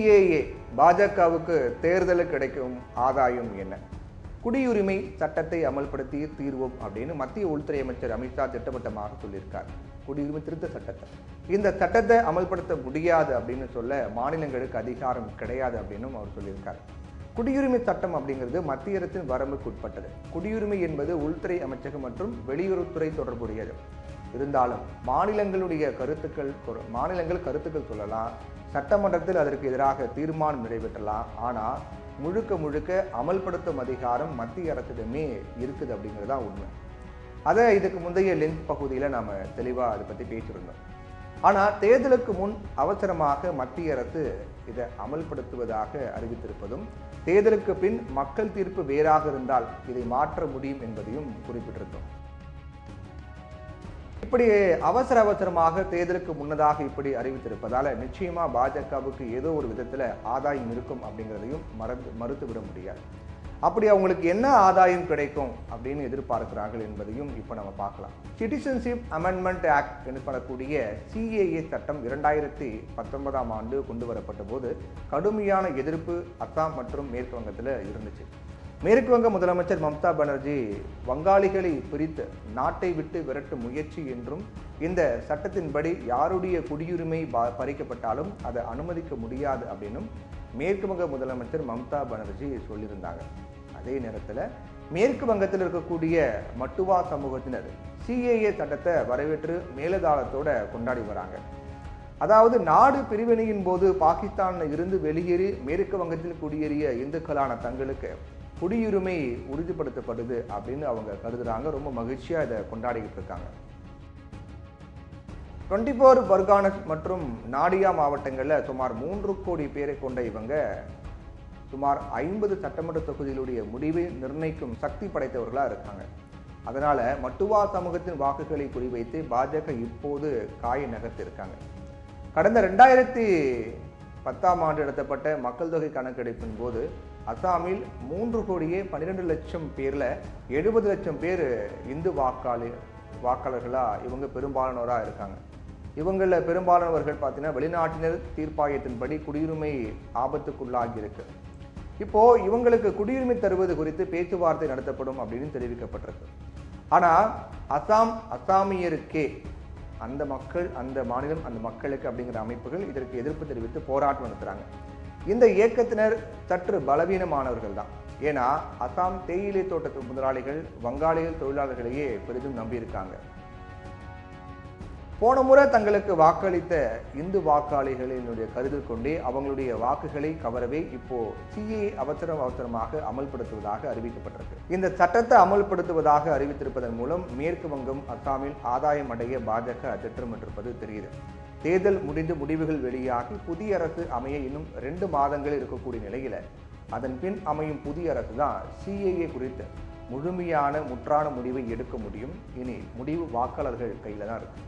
CAA பாஜகவுக்கு தேர்தலுக்கு கிடைக்கும் ஆதாயம் என்ன? குடியுரிமை சட்டத்தை அமல்படுத்தி தீர்வோம் அப்படின்னு மத்திய உள்துறை அமைச்சர் அமித்ஷா திட்டவட்டமாக சொல்லியிருக்கார். குடியுரிமை திருத்த சட்டத்தை, இந்த சட்டத்தை அமல்படுத்த முடியாது அப்படின்னு சொல்ல மாநிலங்களுக்கு அதிகாரம் கிடையாது அப்படின்னு அவர் சொல்லியிருக்கார். குடியுரிமை சட்டம் அப்படிங்கிறது மத்திய அரசின் வரம்புக்கு உட்பட்டது. குடியுரிமை என்பது உள்துறை அமைச்சகம் மற்றும் வெளியுறவுத்துறை தொடர்புடையது. இருந்தாலும் மாநிலங்கள் கருத்துக்கள் சொல்லலாம், சட்டமன்றத்தில் அதற்கு எதிராக தீர்மானம் நிறைவேற்றலாம். ஆனால் முழுக்க அமல்படுத்தும் அதிகாரம் மத்திய அரசிடமே இருக்குது அப்படிங்கிறதா உண்மை. அதை இதுக்கு முந்தைய லிங்க் பகுதியில் நாம் தெளிவாக அதை பற்றி பேசியிருந்தோம். ஆனால் தேர்தலுக்கு முன் அவசரமாக மத்திய அரசு இதை அமல்படுத்துவதாக அறிவித்திருப்பதும், தேர்தலுக்கு பின் மக்கள் தீர்ப்பு வேறாக இருந்தால் இதை மாற்ற முடியும் என்பதையும் குறிப்பிட்டிருந்தோம். இப்படி அவசரமாக தேர்தலுக்கு முன்னதாக இப்படி அறிவித்திருப்பதால நிச்சயமா பாஜகவுக்கு ஏதோ ஒரு விதத்துல ஆதாயம் இருக்கும் அப்படிங்கிறதையும் மறுத்துவிட முடியாது. அப்படி அவங்களுக்கு என்ன ஆதாயம் கிடைக்கும் அப்படின்னு எதிர்பார்க்கிறார்கள் என்பதையும் இப்போ நம்ம பார்க்கலாம். சிட்டிசன்ஷிப் அமெண்ட்மெண்ட் ஆக்ட் எனப்படக்கூடிய சிஏஏ சட்டம் 2019ஆம் ஆண்டு கொண்டு வரப்பட்ட போது கடுமையான எதிர்ப்பு அஸ்ஸாம் மற்றும் மேற்கு வங்கத்தில் இருந்துச்சு. மேற்கு வங்க முதலமைச்சர் மம்தா பானர்ஜி வங்காளிகளை பிரித்து நாட்டை விட்டு விரட்டும் முயற்சி என்றும், இந்த சட்டத்தின்படி யாருடைய குடியுரிமை பறிக்கப்பட்டாலும் அதை அனுமதிக்க முடியாது அப்படின்னும் மேற்கு வங்க முதலமைச்சர் மம்தா பானர்ஜி சொல்லியிருந்தாங்க. அதே நேரத்தில் மேற்கு வங்கத்தில் இருக்கக்கூடிய மட்டுவா சமூகத்தினர் சிஏஏ சட்டத்தை வரவேற்று மேலதாளத்தோட கொண்டாடி வராங்க. அதாவது நாடு பிரிவினையின் போது பாகிஸ்தானில் இருந்து வெளியேறி மேற்கு வங்கத்தில் குடியேறிய இந்துக்களான தங்களுக்கு குடியுரிமை உறுதிப்படுத்தப்படுது அப்படின்னு அவங்க கருதுறாங்க. ரொம்ப மகிழ்ச்சியா இதை கொண்டாடிக்கிட்டு இருக்காங்க. 24 பர்கானஸ் மற்றும் நாடியா மாவட்டங்களில் சுமார் 3 கோடி பேரை கொண்ட இவங்க சுமார் 50 சட்டமன்ற தொகுதிகளுடைய முடிவை நிர்ணயிக்கும் சக்தி படைத்தவர்களாக இருக்காங்க. அதனால மட்டுவா சமூகத்தின் வாக்குகளை குறிவைத்து பாஜக இப்போது காயை நகர்த்திருக்காங்க. கடந்த 2010ஆம் ஆண்டு நடத்தப்பட்ட மக்கள் தொகை கணக்கெடுப்பின் போது அஸ்ஸாமில் 3 கோடியே 12 லட்சம் பேரில் 70 லட்சம் பேர் இந்து வாக்காளர்களாக இவங்க பெரும்பாலானவராக இருக்காங்க. இவங்களில் பெரும்பாலானவர்கள் பார்த்தீங்கன்னா வெளிநாட்டினர் தீர்ப்பாயத்தின்படி குடியுரிமை ஆபத்துக்குள்ளாகி இருக்கு. இப்போது இவங்களுக்கு குடியுரிமை தருவது குறித்து பேச்சுவார்த்தை நடத்தப்படும் அப்படின்னு தெரிவிக்கப்பட்டிருக்கு. ஆனால் அஸ்ஸாமியருக்கே, அந்த மக்கள், அந்த மாநிலம், அந்த மக்களுக்கு அப்படிங்கிற அமைப்புகள் இதற்கு எதிர்ப்பு தெரிவித்து போராட்டம் நடத்துகிறாங்க. இந்த இயக்கத்தினர் சற்று பலவீனமானவர்கள் தான். ஏன்னா அஸ்ஸாம் தேயிலை தோட்டத்து முதலாளிகள் வங்காளிகள் தொழிலாளர்களையே பெரிதும் நம்பியிருக்காங்க. போன முறை தங்களுக்கு வாக்களித்த இந்து வாக்காளிகளினுடைய கருத்தில் கொண்டே அவங்களுடைய வாக்குகளை கவரவே இப்போ சிஏஏ அவசரமாக அமல்படுத்துவதாக அறிவிக்கப்பட்டிருக்கு. இந்த சட்டத்தை அமல்படுத்துவதாக அறிவித்திருப்பதன் மூலம் மேற்கு வங்கம், அஸ்ஸாமில் ஆதாயம் அடைய பாஜக திட்டமிட்டிருப்பது தெரியுது. தேர்தல் முடிந்து முடிவுகள் வெளியாகி புதிய அரசு அமைய இன்னும் 2 மாதங்கள் இருக்கக்கூடிய நிலையில அதன் பின் அமையும் புதிய அரசு தான் சிஏஏ குறித்து முழுமையான முற்றான முடிவை எடுக்க முடியும். இனி முடிவு வாக்காளர்கள் கையில தான் இருக்கு.